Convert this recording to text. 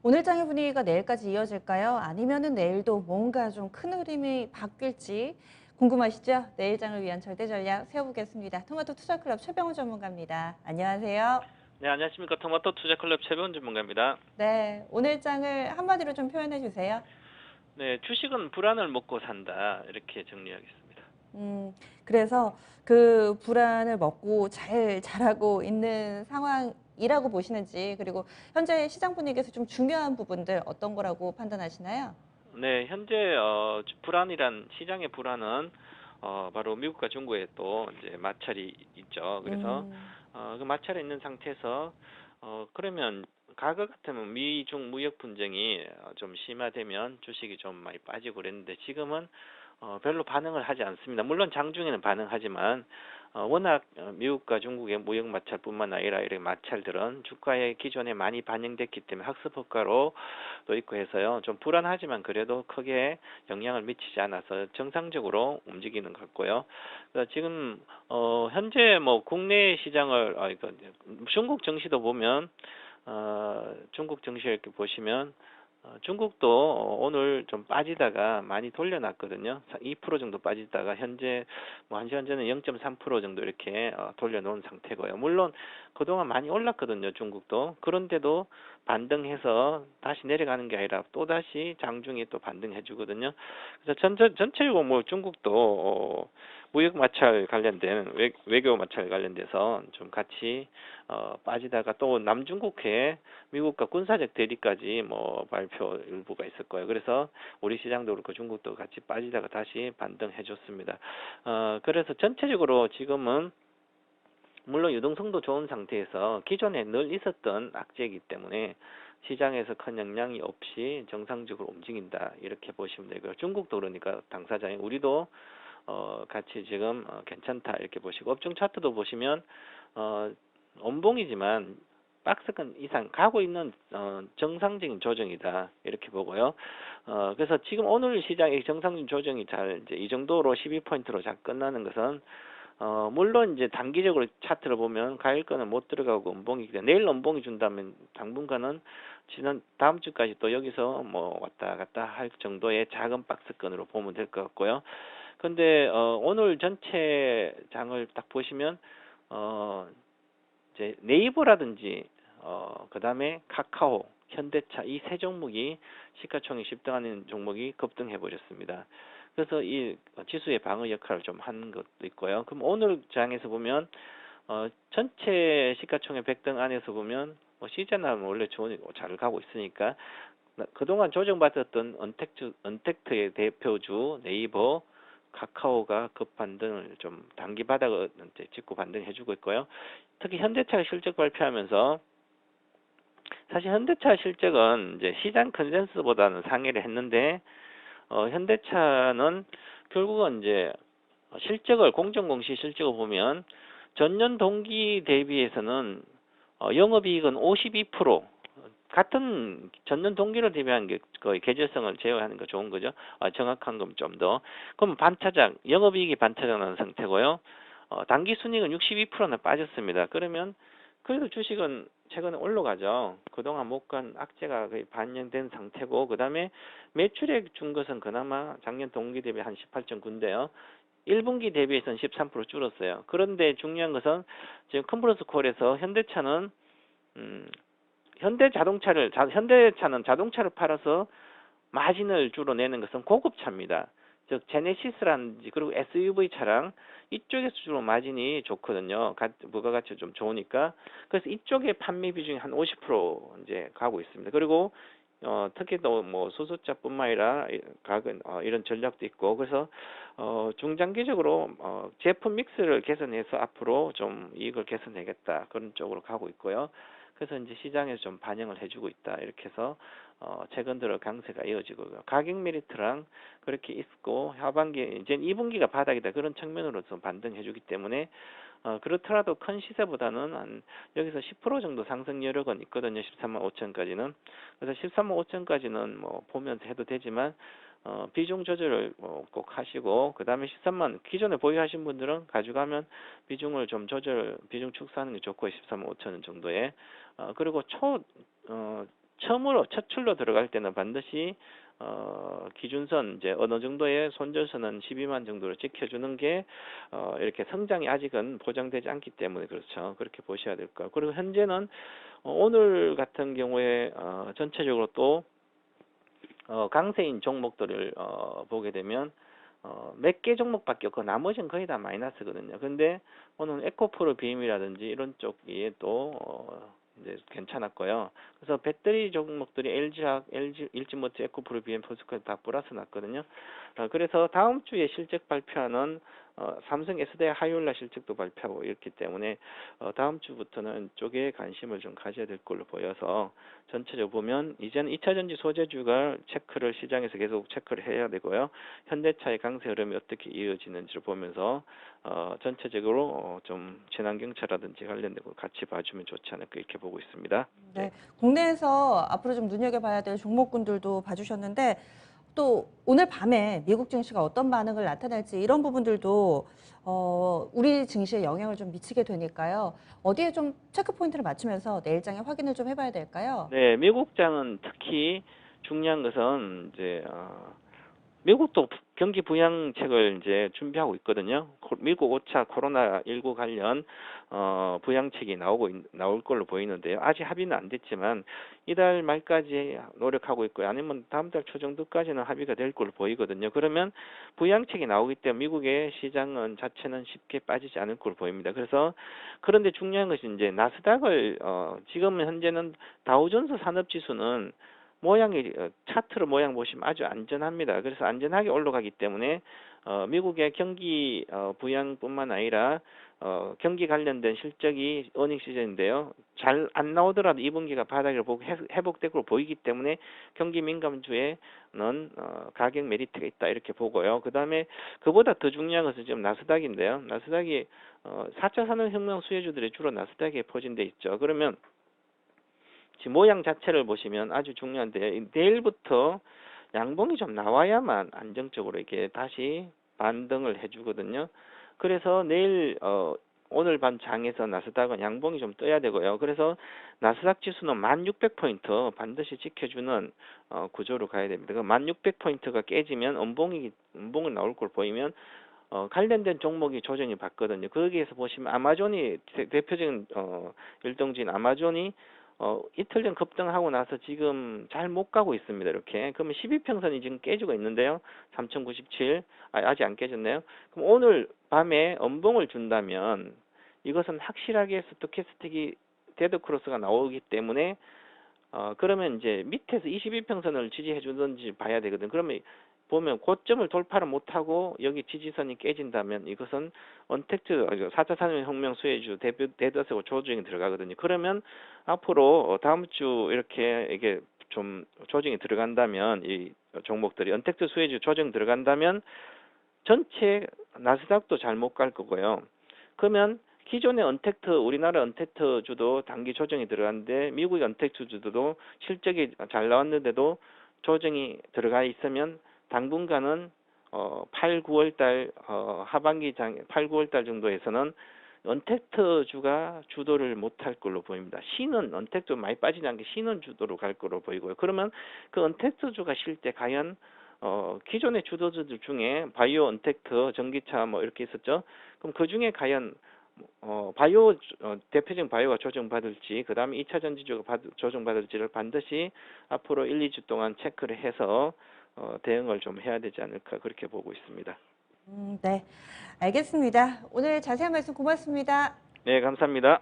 오늘 장의 분위기가 내일까지 이어질까요? 아니면은 내일도 뭔가 좀 큰 흐름이 바뀔지 궁금하시죠? 내일 장을 위한 절대 전략 세워보겠습니다. 토마토 투자클럽 최병훈 전문가입니다. 안녕하세요. 네, 안녕하십니까. 토마토 투자클럽 최병훈 전문가입니다. 네, 오늘 장을 한마디로 좀 표현해 주세요. 네, 주식은 불안을 먹고 산다. 이렇게 정리하겠습니다. 음, 그래서 그 불안을 먹고 잘 자라고 있는 상황이라고 보시는지, 그리고 현재 시장 분위기에서 좀 중요한 부분들 어떤 거라고 판단하시나요? 네, 현재 불안이란 시장의 불안은 바로 미국과 중국의 또 이제 마찰이 있죠. 그래서 음, 그 마찰이 있는 상태에서 그러면 과거 같으면 미중 무역 분쟁이 좀 심화되면 주식이 좀 많이 빠지고 그랬는데 지금은 별로 반응을 하지 않습니다. 물론 장중에는 반응하지만 워낙 미국과 중국의 무역 마찰뿐만 아니라 이런 마찰들은 주가에 기존에 많이 반영됐기 때문에 학습 효과로 또 있고 해서요. 좀 불안하지만 그래도 크게 영향을 미치지 않아서 정상적으로 움직이는 것 같고요. 그래서 지금 현재 뭐 국내 시장을 중국 증시도 보면 중국 증시 이렇게 보시면 중국도 오늘 좀 빠지다가 많이 돌려놨거든요. 2% 정도 빠지다가 현재 뭐 1시간 전에 0.3% 정도 이렇게 돌려놓은 상태고요. 물론 그동안 많이 올랐거든요. 중국도. 그런데도 반등해서 다시 내려가는 게 아니라 또다시 장중에 또 반등해 주거든요. 그래서 전체적으로 뭐 중국도 무역 마찰 관련된 외교 마찰 관련돼서 좀 같이 빠지다가 또 남중국해 미국과 군사적 대립까지 뭐 발표 일부가 있을 거예요. 그래서 우리 시장도 그렇고 중국도 같이 빠지다가 다시 반등해 줬습니다. 그래서 전체적으로 지금은 물론 유동성도 좋은 상태에서 기존에 늘 있었던 악재이기 때문에 시장에서 큰 영향이 없이 정상적으로 움직인다 이렇게 보시면 되고요. 중국도 그러니까 당사자인 우리도 같이 지금 괜찮다 이렇게 보시고 업종 차트도 보시면 어, 원봉이지만 박스권 이상 가고 있는 정상적인 조정이다 이렇게 보고요. 그래서 지금 오늘 시장의 정상적인 조정이 잘 이제 이 정도로 12포인트로 잘 끝나는 것은 물론 이제 단기적으로 차트를 보면 가일권은 못 들어가고 음봉이기 때문에 내일 음봉이 준다면 당분간은 지난 다음 주까지 또 여기서 뭐 왔다 갔다 할 정도의 작은 박스권으로 보면 될 것 같고요. 근데 오늘 전체 장을 딱 보시면 어 이제 네이버라든지 그다음에 카카오, 현대차 이 세 종목이 시가총액 10등하는 종목이 급등해 버렸습니다. 그래서 이 지수의 방어 역할을 좀 하는 것도 있고요. 그럼 오늘 장에서 보면 전체 시가총액 100등 안에서 보면 뭐 시즌하면 원래 좋은 잘 가고 있으니까 그동안 조정받았던 언택트의 대표주 네이버, 카카오가 급반등을 좀 단기 바닥을 짚고 반등해주고 있고요. 특히 현대차가 실적 발표하면서 사실 현대차 실적은 이제 시장 컨센서스보다는 상회를 했는데 현대차는 결국은 이제 실적을 공정공시 실적을 보면 전년 동기 대비해서는 영업이익은 52% 같은 전년 동기로 대비한 게 거의 계절성을 제외하는 거 좋은 거죠. 정확한 건 좀 더. 그럼 반타작 영업이익이 반타작 나는 상태고요. 단기 순이익은 62%나 빠졌습니다. 그러면 그래도 주식은 최근에 올라가죠. 그동안 못 간 악재가 거의 반영된 상태고 그다음에 매출액 준 것은 그나마 작년 동기 대비 한 18.9인데요. 1분기 대비해서는 13% 줄었어요. 그런데 중요한 것은 지금 컴프런스 콜에서 현대차는 음, 현대차는 자동차를 팔아서 마진을 주로 내는 것은 고급차입니다. 즉 제네시스라든지 그리고 SUV 차량 이쪽에서 주로 마진이 좋거든요. 부가가치가 좀 좋으니까. 그래서 이쪽에 판매 비중이 한 50% 이제 가고 있습니다. 그리고 특히 또 뭐 수소차뿐만 아니라 이런 전략도 있고 그래서 중장기적으로 제품 믹스를 개선해서 앞으로 좀 이익을 개선하겠다 그런 쪽으로 가고 있고요. 그래서 이제 시장에서 좀 반영을 해주고 있다 이렇게 해서 최근 들어 강세가 이어지고 가격 메리트랑 그렇게 있고 하반기 이제 2분기가 바닥이다 그런 측면으로서 반등해주기 때문에 그렇더라도 큰 시세보다는 한 여기서 10% 정도 상승 여력은 있거든요. 13만 5천까지는. 그래서 13만 5천까지는 뭐 보면서 해도 되지만 비중 조절을 꼭 하시고 그다음에 13만 기존에 보유하신 분들은 가져가면 비중을 좀 비중 축소하는 게 좋고 13만 5천 원 정도에 그리고 처음으로 첫 출로 들어갈 때는 반드시 기준선 이제 어느 정도의 손절선은 12만 정도로 지켜주는 게 이렇게 성장이 아직은 보장되지 않기 때문에 그렇죠. 그렇게 보셔야 될 거예요. 그리고 현재는 오늘 같은 경우에 전체적으로 또 강세인 종목들을 보게 되면 몇 개 종목밖에 없고 나머지는 거의 다 마이너스거든요. 근데 오늘 에코프로 BM이라든지 이런 쪽이 또 이제 괜찮았고요. 그래서 배터리 종목들이 LG화학, LG, 일진모터, 에코프로 BM, 포스코 다 플러스 났거든요. 그래서 다음 주에 실적 발표하는 삼성 S대 화요일날 실적도 발표하고 있기 때문에 다음 주부터는 쪽에 관심을 좀 가져야 될 걸로 보여서 전체적으로 보면 이제는 2차전지 소재주가 체크를 시장에서 계속 체크를 해야 되고요. 현대차의 강세 흐름이 어떻게 이어지는지를 보면서 전체적으로 좀 친환경차라든지 관련된 거 같이 봐주면 좋지 않을까 이렇게 보고 있습니다. 네, 국내에서 앞으로 좀 눈여겨봐야 될 종목군들도 봐주셨는데 또 오늘 밤에 미국 증시가 어떤 반응을 나타낼지 이런 부분들도 우리 증시에 영향을 좀 미치게 되니까요. 어디에 좀 체크 포인트를 맞추면서 내일장에 확인을 좀 해봐야 될까요? 네, 미국장은 특히 중요한 것은 이제 미국도 경기 부양책을 이제 준비하고 있거든요. 미국 5차 코로나19 관련 부양책이 나올 걸로 보이는데요. 아직 합의는 안 됐지만 이달 말까지 노력하고 있고요. 아니면 다음 달 초 정도까지는 합의가 될 걸로 보이거든요. 그러면 부양책이 나오기 때문에 미국의 시장은 자체는 쉽게 빠지지 않을 걸로 보입니다. 그래서 그런데 중요한 것이 이제 나스닥을 지금 현재는 다우존스 산업지수는 모양이 차트로 모양 보시면 아주 안전합니다. 그래서 안전하게 올라가기 때문에 미국의 경기 부양뿐만 아니라 경기 관련된 실적이 어닝 시즌인데요. 잘 안 나오더라도 2분기가 바닥을 보고 회복될 걸로 보이기 때문에 경기 민감주에는 가격 메리트가 있다 이렇게 보고요. 그 다음에 그보다 더 중요한 것은 지금 나스닥인데요. 나스닥이 4차 산업혁명 수혜주들이 주로 나스닥에 포진돼 있죠. 그러면 지금 모양 자체를 보시면 아주 중요한데 내일부터 양봉이 좀 나와야만 안정적으로 이렇게 다시 반등을 해주거든요. 그래서 내일 오늘 밤 장에서 나스닥은 양봉이 좀 떠야 되고요. 그래서 나스닥 지수는 1600포인트 반드시 지켜주는 구조로 가야 됩니다. 그 1600포인트가 깨지면 음봉이 나올 걸 보이면 관련된 종목이 조정이 받거든요. 거기에서 보시면 아마존이 대표적인 일동진 아마존이 이틀 전 급등하고 나서 지금 잘 못 가고 있습니다. 이렇게. 그러면 12평선이 지금 깨지고 있는데요. 3097. 아직 안 깨졌네요. 그럼 오늘 밤에 음봉을 준다면 이것은 확실하게 스토캐스틱이 데드 크로스가 나오기 때문에 그러면 이제 밑에서 22평선을 지지해 주든지 봐야 되거든. 그러면 보면 고점을 돌파를 못하고 여기 지지선이 깨진다면 이것은 언택트 4차 산업혁명 수혜주 대다수 조정이 들어가거든요. 그러면 앞으로 다음 주 이렇게 이게 좀 조정이 들어간다면 이 종목들이 언택트 수혜주 조정 들어간다면 전체 나스닥도 잘 못 갈 거고요. 그러면 기존의 언택트 우리나라 언택트 주도 단기 조정이 들어갔는데 미국의 언택트 주도 실적이 잘 나왔는데도 조정이 들어가 있으면 당분간은 8, 9월 달 하반기 8, 9월 달 정도에서는 언택트 주가 주도를 못할 걸로 보입니다. 신은 언택트 많이 빠지지 않게 신은 주도로 갈 걸로 보이고요. 그러면 그 언택트 주가 쉴 때 과연 기존의 주도주들 중에 바이오 언택트, 전기차 뭐 이렇게 있었죠. 그럼 그 중에 과연 바이오 대표적인 바이오가 조정받을지 그 다음에 2차 전지주가 조정받을지를 반드시 앞으로 1, 2주 동안 체크를 해서 대응을 좀 해야 되지 않을까 그렇게 보고 있습니다. 네, 알겠습니다. 오늘 자세한 말씀 고맙습니다. 네, 감사합니다.